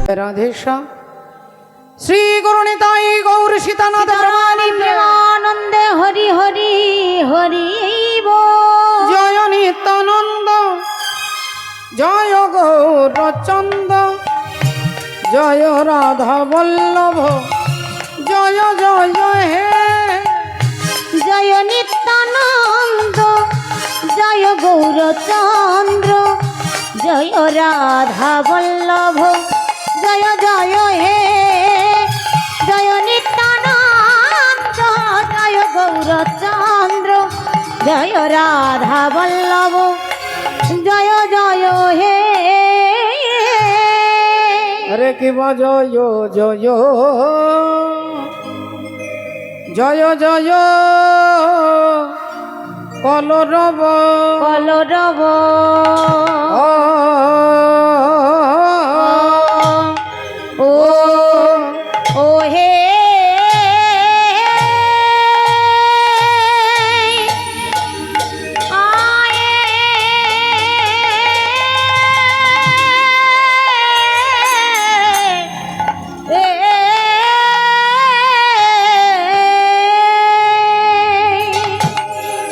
রাধেশ্যাম শ্রী গুরুনিতাই গৌর সীতানাথ প্রেমানন্দে হরি হরি হরি জয় নিত্যানন্দ জয় গৌরচন্দ জয় রাধা বল্লভ জয় জয় হে জয় নিত্যানন্দ জয় গৌরচন্দ্র জয় রাধা বল্লভ জয় জয় হে জয় নিত্যানন্দ জয় গৌরচন্দ্র জয় রাধা বল্লভ জয় জয় হে হরে কিবা জয় জয় জয় জয় কলরব কলরব ও ও হে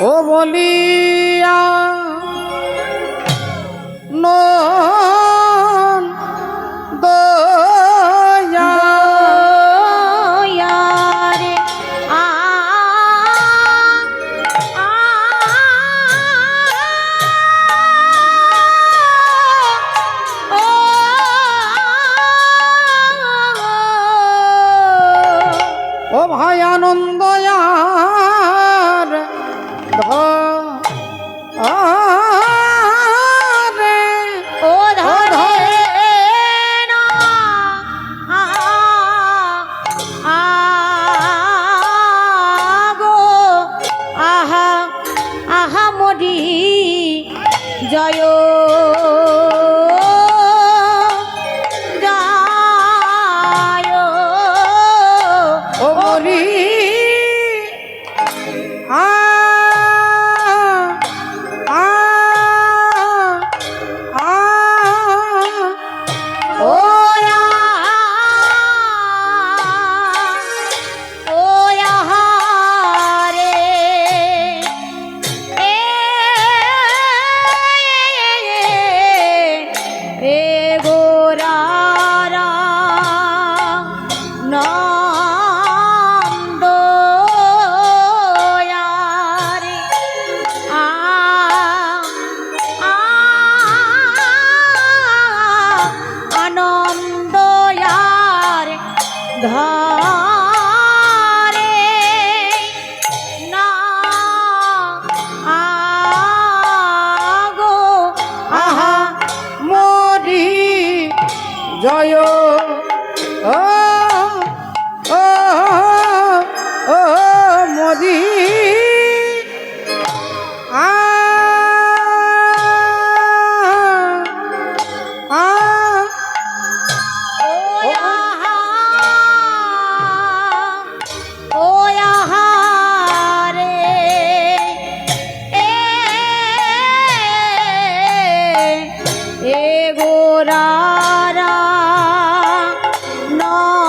ও বলিয়া নন দয়া রে আ ও ভাই আনন্দয়ার রে ও ধরে না গো আহা আহা মরি জয় জয় ও বলি ধরে না আগো আহা মরি জয় ও ও ও মরি আ আ গোরারা নন্দয়ার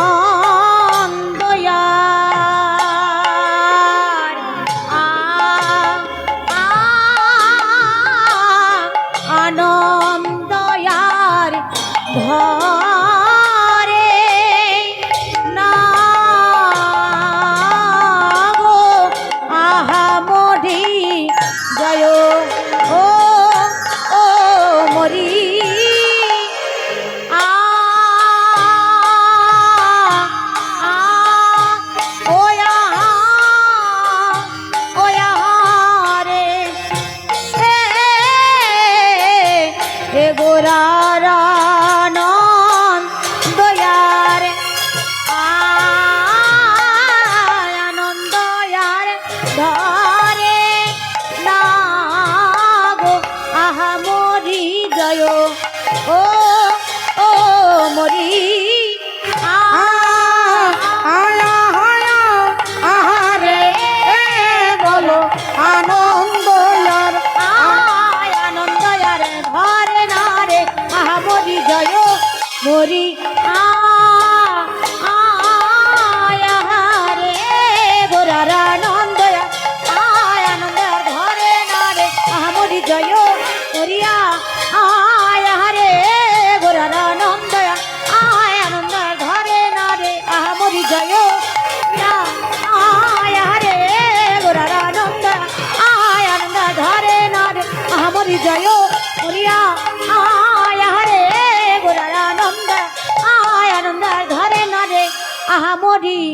মরি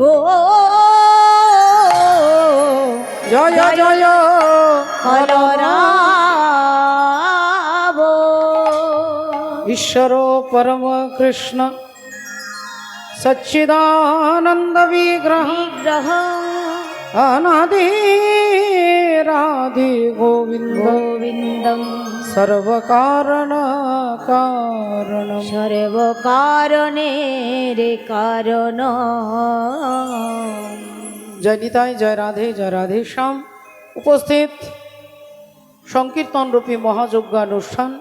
ও জয় জয় বলরাম ঈশ্বর পরম কৃষ্ণ সচ্চিদানন্দ বিগ্রহ বিগ্রহ অনাদি রাধি গোবিন্দ গোবিন্দম সর্বকারণ কারণ সর্ব কারণের কারণ। জয় নিতাই, জয় রাধে শ্যাম। উপস্থিত সংকীর্তন রূপী মহাযজ্ঞানুষ্ঠান,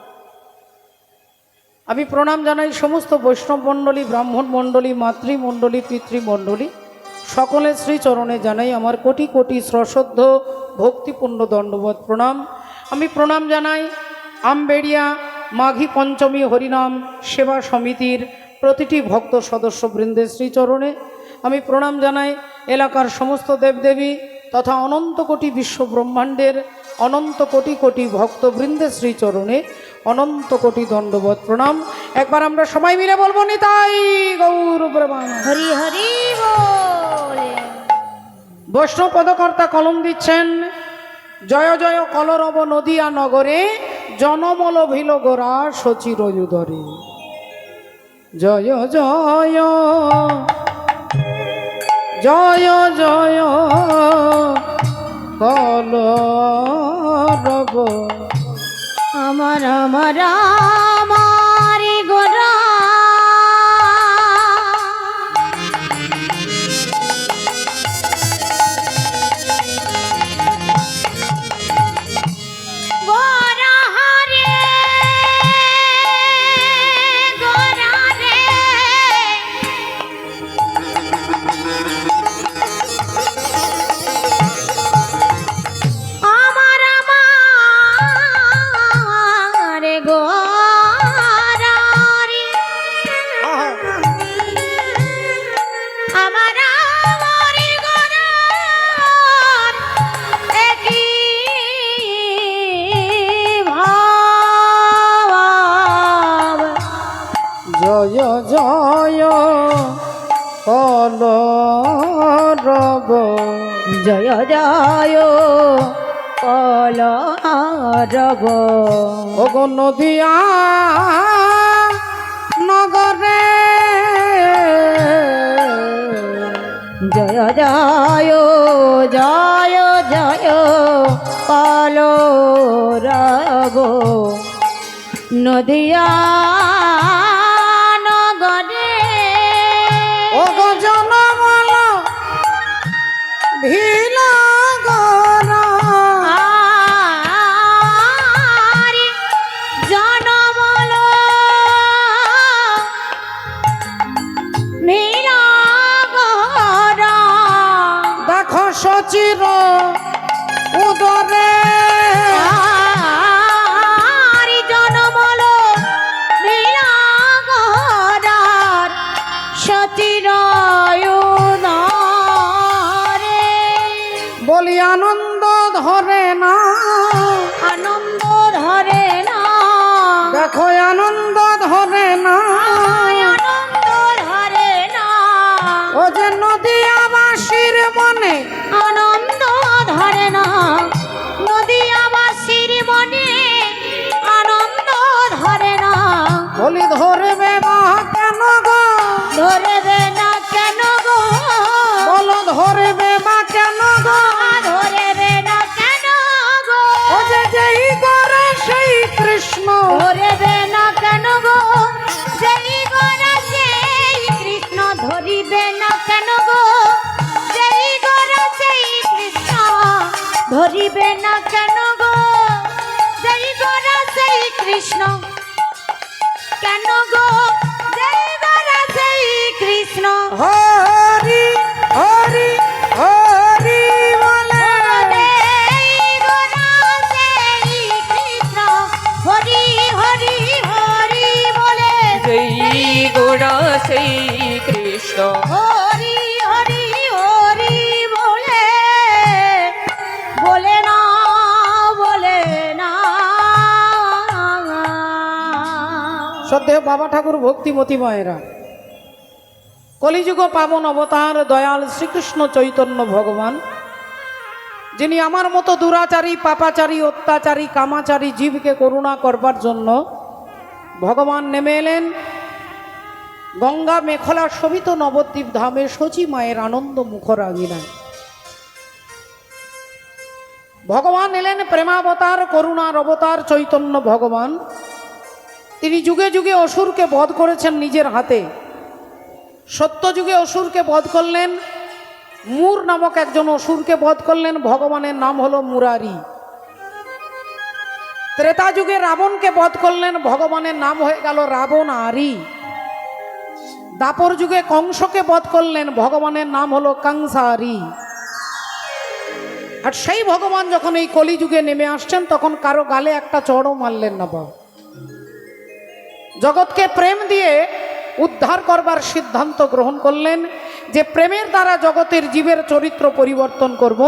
আমি প্রণাম জানাই সমস্ত বৈষ্ণব মণ্ডলী, ব্রাহ্মণ মণ্ডলী, মাতৃমণ্ডলী, পিতৃমণ্ডলী, সকলের শ্রীচরণে জানাই আমার কোটি কোটি সশ্রদ্ধ ভক্তিপূর্ণ দণ্ডবত প্রণাম। আমি প্রণাম জানাই আমবেড়িয়া মাঘী পঞ্চমী হরিনাম সেবা সমিতির প্রতিটি ভক্ত সদস্যবৃন্দের শ্রীচরণে। আমি প্রণাম জানাই এলাকার সমস্ত দেবদেবী তথা অনন্ত কোটি বিশ্ব ব্রহ্মাণ্ডের অনন্ত কোটি কোটি ভক্তবৃন্দের শ্রীচরণে অনন্ত কোটি দণ্ডবত প্রণাম। একবার আমরা সবাই মিলে বলবো নিতাই গৌর প্রেমানন্দ। হরি হরি বল। বৈষ্ণব পদকর্তা কলম দিচ্ছেন, জয় জয় কলরব নদিয়া নগরে জনমল ভিল গোরা সচির উদরে। জয় জয় জয় জয় কলরব আমার আমার আমার গোরা গোরা হরে গোরা রে আমার আমার গোরা রে আমার আমার গোরার একই ভাব। জয় জয় কলরব জয় জয় কলরব ওগো নদিয়া নগরে জয় জয় জয় জয় কলরব নদিয়া নগরে ওগো জনমল ভিলা গোরা আরে জনমল মেলা গরা দেখো সচির উদরে আরে জনমল মেলা গরার সচিরয়ুদরে বলি আনন্দ ধরে না, আনন্দ ধরে না দেখো আনন্দ ধরে না। আনন্দ ধরে না ও যে নদিয়াবাসীর মনে আনন্দ ধরে না নদীয়াবাসীর মনে আনন্দ ধরে না বলি ধরবে বা কেন গো, ধরবে না কেন গো বলো ধরবে বা কেন গো। ধরবে না কেন গো ও যে যেই করে সেই কৃষ্ণ, ধরবে না কেন গো যেই গড়া সেই কৃষ্ণ ধরিবে না কেন গো যেই গড়া সেই কৃষ্ণ ধরিবে না কেন গো যেই গড়া সেই কৃষ্ণ কেন গো যেই গড়া সেই কৃষ্ণ হরি হরি হরি বলে যেই গড়া সেই কৃষ্ণ হরি হরি হরি বলে जय गोड़ा श्री कृष्ण হরি হরি হরি বলে বলে না বলে না শ্রদ্ধেয় বাবা ঠাকুর ভক্তিমতী মায়েরা, কলিযুগ পাবন অবতার দয়াল শ্রীকৃষ্ণ চৈতন্য ভগবান, যিনি আমার মতো দুরাচারী, পাপাচারী, অত্যাচারী, কামাচারী জীবকে করুণা করবার জন্য ভগবান নেমে এলেন গঙ্গা মেখলা শোভিত নবদ্বীপ ধামে শচী মায়ের আনন্দ মুখর আঙিনায়। ভগবান এলেন প্রেমাবতার, করুণার অবতার চৈতন্য ভগবান। তিনি যুগে যুগে অসুরকে বধ করেছেন নিজের হাতে। সত্যযুগে অসুরকে বধ করলেন, মূর নামক একজন অসুরকে বধ করলেন, ভগবানের নাম হলো মুরারি। ত্রেতা যুগে রাবণকে বধ করলেন, ভগবানের নাম হয়ে গেল রাবণ আরি। দাপর যুগে কংসকে বধ করলেন, ভগবানের নাম হলো কংসারি। আর সেই ভগবান যখন এই কলিযুগে নেমে আসছেন তখন কারো গালে একটা চড়ও মারলেন না বাবা। জগৎকে প্রেম দিয়ে উদ্ধার করবার সিদ্ধান্ত গ্রহণ করলেন যে প্রেমের দ্বারা জগতের জীবের চরিত্র পরিবর্তন করব।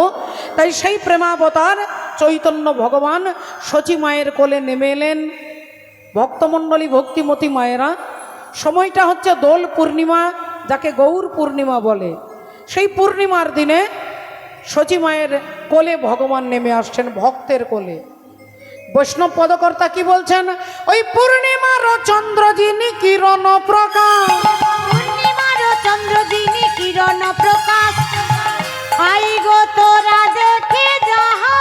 তাই সেই প্রেমাবতার চৈতন্য ভগবান শচী মায়ের কোলে নেমে এলেন। ভক্তমণ্ডলী, ভক্তিমতী মায়েরা, সময়টা হচ্ছে দোল পূর্ণিমা, যাকে গৌর পূর্ণিমা বলে। সেই পূর্ণিমার দিনে শচী মায়ের কোলে ভগবান নেমে আসছেন, ভক্তের কোলে। বৈষ্ণব পদকর্তা কি বলছেন? ওই পূর্ণিমার চন্দ্র যিনি কিরণ প্রকাশ, পূর্ণিমার চন্দ্র যিনি কিরণ প্রকাশ, আই গো তোরা দেখে যাহা,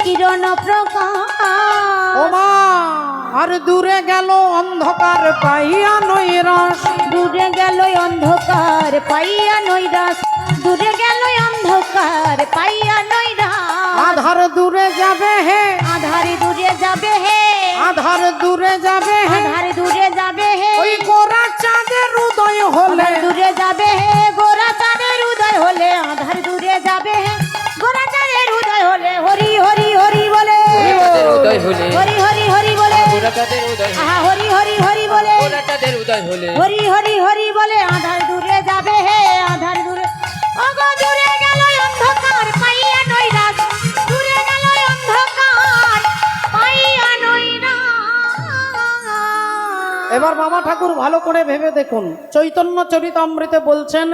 কিরণ প্রকাশ। ওমা আর দূরে গেল অন্ধকার পাইয়া নৈরাস, দূরে গেল অন্ধকার পাইয়া নৈরাস, দূরে গেল অন্ধকার পাইয়া নৈরাস। আধার দূরে যাবে হে, আধারে দূরে যাবে হে, আধার দূরে যাবে হে, আধারে দূরে যাবে হে, ওই গোরা চাঁদের উদয় হলে, আধার দূরে যাবে হে, গোরা চাঁদের উদয় হলে, আধার দূরে যাবে হে, গোরা চাঁদের উদয় হলে। হরি হরি হরি বলে, উদয় হলে, হরি হরি হরি বলে, গোরাচাঁদের উদয় হলে, আহা হরি হরি হরি বলে, গোরাচাঁদের উদয় হলে, হরি হরি হরি বলে, আধার দূরে যাবে হে, আধার দূরে। ওগো দূরে গেল অন্ধকার পাইয়া নৈরাস, দূরে গেল অন্ধকার পাইয়া নৈরাস। এবার মামা ঠাকুর ভালো করে ভেবে দেখুন, চৈতন্য চরিতামৃতে বলছেন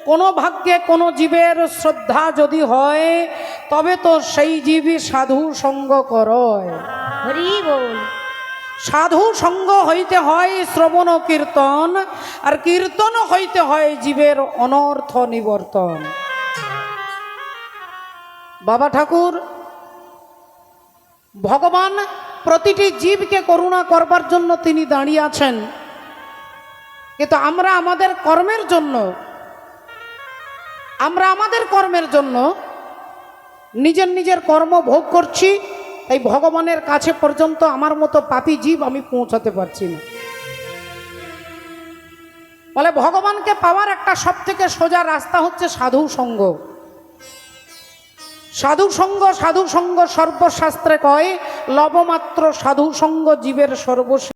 কোন ভাগ্যে কোন জীবের শ্রদ্ধা যদি হয় তবে তো সেই জীবই সাধু সঙ্গ করয়। হরি বল। সাধু সঙ্গ হইতে হয় শ্রবণ ও কীর্তন, আর কীর্তন হইতে হয় জীবের অনর্থ নিবর্তন। বাবা ঠাকুর ভগবান প্রতিটি জীবকে করুণা করবার জন্য তিনি দাঁড়িয়ে আছেন, কিন্তু আমরা আমাদের কর্মের জন্য নিজের নিজের কর্ম ভোগ করছি। তাই ভগবানের কাছে পর্যন্ত আমার মতো পাপী জীব আমি পৌঁছাতে পারছি না। বলে ভগবানকে পাওয়ার একটা সবথেকে সোজা রাস্তা হচ্ছে সাধু সঙ্গ। সাধু সঙ্গ, সাধু সঙ্গ সর্বশাস্ত্রে কয় লবমাত্র সাধু সঙ্গ জীবের সর্বশেষ।